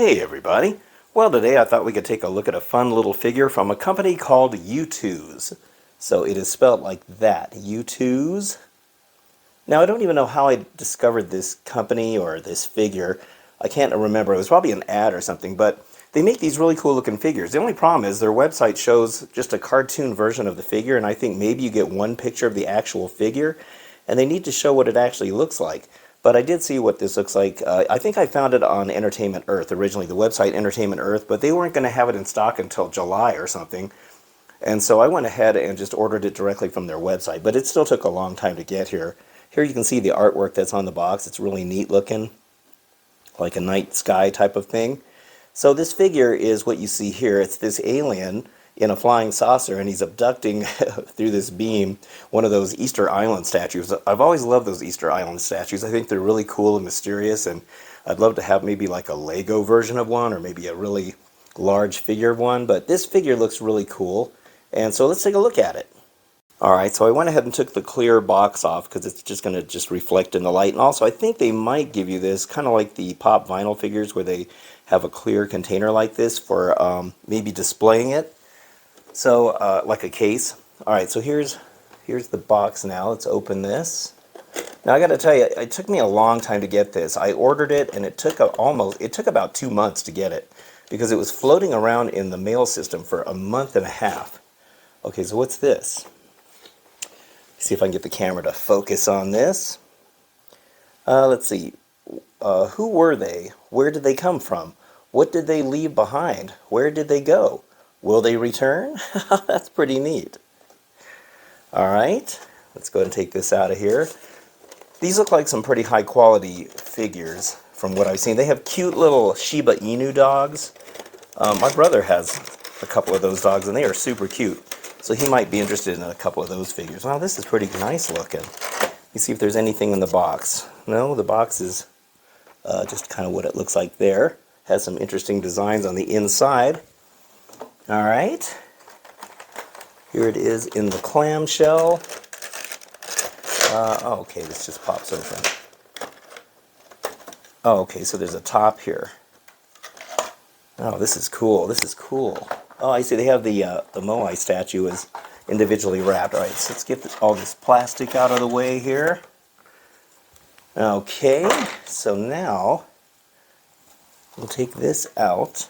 Hey everybody! Well, today I thought we could take a look at a fun little figure from a company called Youtooz. So it is spelled like that, Youtooz. Now I don't even know how I discovered this company or this figure. I can't remember. It was probably an ad or something, but they make these really cool looking figures. The only problem is their website shows just a cartoon version of the figure, and I think maybe you get one picture of the actual figure, and they need to show what it actually looks like. But I did see what this looks like. I think I found it on Entertainment Earth originally, the website Entertainment Earth, but they weren't going to have it in stock until July or something. And so I went ahead and just ordered it directly from their website, but it still took a long time to get here. Here you can see the artwork that's on the box. It's really neat looking, like a night sky type of thing. So this figure is what you see here. It's this alien in a flying saucer, and he's abducting through this beam one of those Easter Island statues. I've always loved those Easter Island statues. I think they're really cool and mysterious, and I'd love to have maybe like a Lego version of one, or maybe a really large figure of one, but this figure looks really cool, and so let's take a look at it. Alright, so I went ahead and took the clear box off because it's just going to just reflect in the light, and also I think they might give you this, kind of like the pop vinyl figures where they have a clear container like this for maybe displaying it. So, like a case. Alright, so here's the box now. Let's open this. Now I gotta tell you, it took me a long time to get this. I ordered it and it took about 2 months to get it because it was floating around in the mail system for a month and a half. Okay, so what's this? See if I can get the camera to focus on this. Let's see. Who were they? Where did they come from? What did they leave behind? Where did they go? Will they return? That's pretty neat. Alright, let's go ahead and take this out of here. These look like some pretty high quality figures from what I've seen. They have cute little Shiba Inu dogs. My brother has a couple of those dogs and they are super cute. So he might be interested in a couple of those figures. Wow, this is pretty nice looking. You see if there's anything in the box. No, the box is just kind of what it looks like there. Has some interesting designs on the inside. Alright, here it is in the clamshell. Okay, this just pops open. Oh, okay, so there's a top here. Oh, this is cool, this is cool. Oh, I see they have the Moai statue is individually wrapped. Alright, so let's get all this plastic out of the way here. Okay, so now we'll take this out.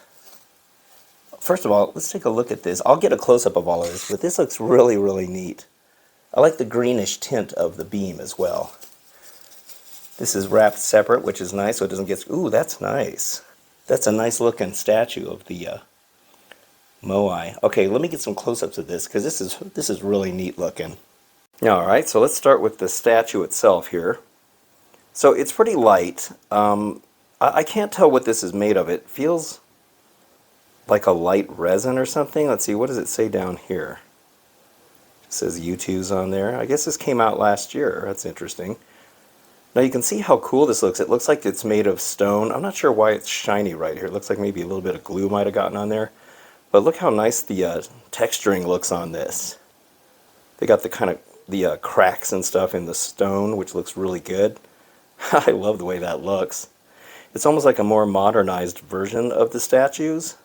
First of all, let's take a look at this. I'll get a close-up of all of this, but this looks really, really neat. I like the greenish tint of the beam as well. This is wrapped separate, which is nice, so it doesn't get... Ooh, that's nice. That's a nice looking statue of the Moai. Okay, let me get some close-ups of this, because this is really neat looking. Alright, so let's start with the statue itself here. So it's pretty light. I can't tell what this is made of. It feels like a light resin or something. Let's see, what does it say down here? It says Youtooz on there. I guess this came out last year. That's interesting. Now you can see how cool this looks. It looks like it's made of stone. I'm not sure why it's shiny right here. It looks like maybe a little bit of glue might have gotten on there. But look how nice the texturing looks on this. They got the kind of the cracks and stuff in the stone, which looks really good. I love the way that looks. It's almost like a more modernized version of the statues.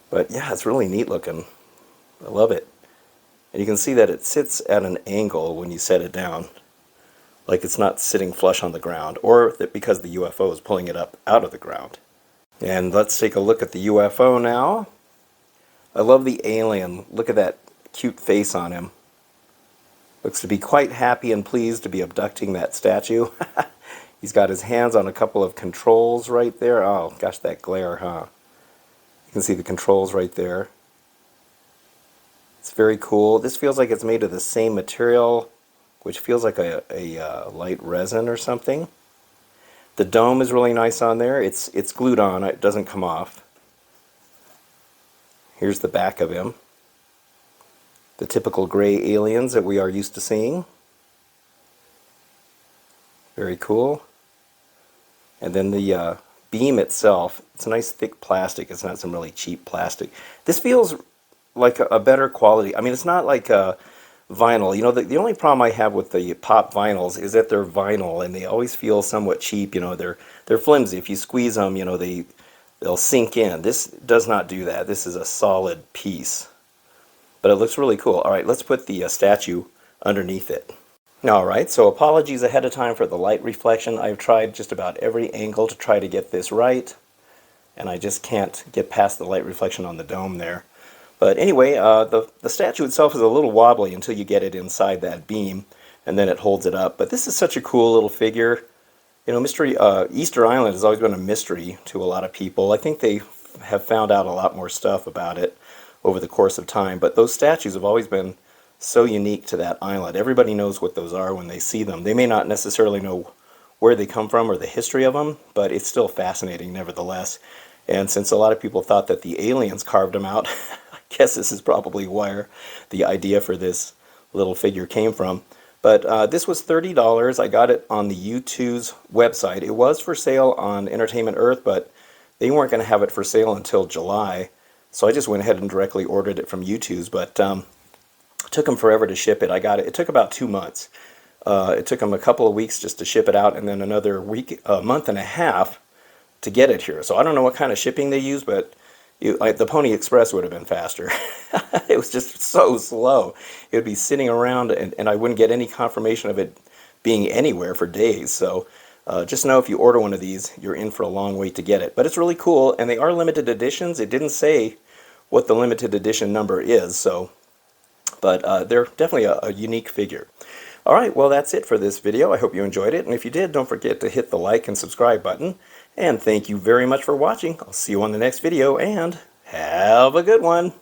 But yeah, it's really neat looking. I love it. And you can see that it sits at an angle when you set it down. Like it's not sitting flush on the ground, or that because the UFO is pulling it up out of the ground. And let's take a look at the UFO now. I love the alien. Look at that cute face on him. Looks to be quite happy and pleased to be abducting that statue. He's got his hands on a couple of controls right there. Oh gosh, that glare, huh? You can see the controls right there. It's very cool. This feels like it's made of the same material, which feels like a light resin or something. The dome is really nice on there. It's glued on. It doesn't come off. Here's the back of him. The typical gray aliens that we are used to seeing. Very cool. And then the beam itself, it's a nice thick plastic. It's not some really cheap plastic. This feels like a better quality. I mean, it's not like vinyl. You know, the only problem I have with the pop vinyls is that they're vinyl and they always feel somewhat cheap. You know, they're flimsy. If you squeeze them, you know, they'll sink in. This does not do that. This is a solid piece. But it looks really cool. All right, let's put the statue underneath it. All right, so apologies ahead of time for the light reflection. I've tried just about every angle to try to get this right, and I just can't get past the light reflection on the dome there. But anyway, the statue itself is a little wobbly until you get it inside that beam, and then it holds it up. But this is such a cool little figure. You know, Easter Island has always been a mystery to a lot of people. I think they have found out a lot more stuff about it over the course of time, but those statues have always been so unique to that island. Everybody knows what those are when they see them. They may not necessarily know where they come from or the history of them, but it's still fascinating nevertheless. And since a lot of people thought that the aliens carved them out, I guess this is probably where the idea for this little figure came from. But this was $30. I got it on the Youtooz website. It was for sale on Entertainment Earth, but they weren't going to have it for sale until July. So I just went ahead and directly ordered it from Youtooz, but it took them forever to ship it. I got it. It took about 2 months. It took them a couple of weeks just to ship it out, and then another month and a half to get it here. So I don't know what kind of shipping they use, but the Pony Express would have been faster. It was just so slow. It would be sitting around, and I wouldn't get any confirmation of it being anywhere for days. So just know if you order one of these, you're in for a long wait to get it. But it's really cool, and they are limited editions. It didn't say what the limited edition number is, so but they're definitely a unique figure. All right, well, that's it for this video. I hope you enjoyed it, and if you did, don't forget to hit the like and subscribe button. And thank you very much for watching. I'll see you on the next video, and have a good one.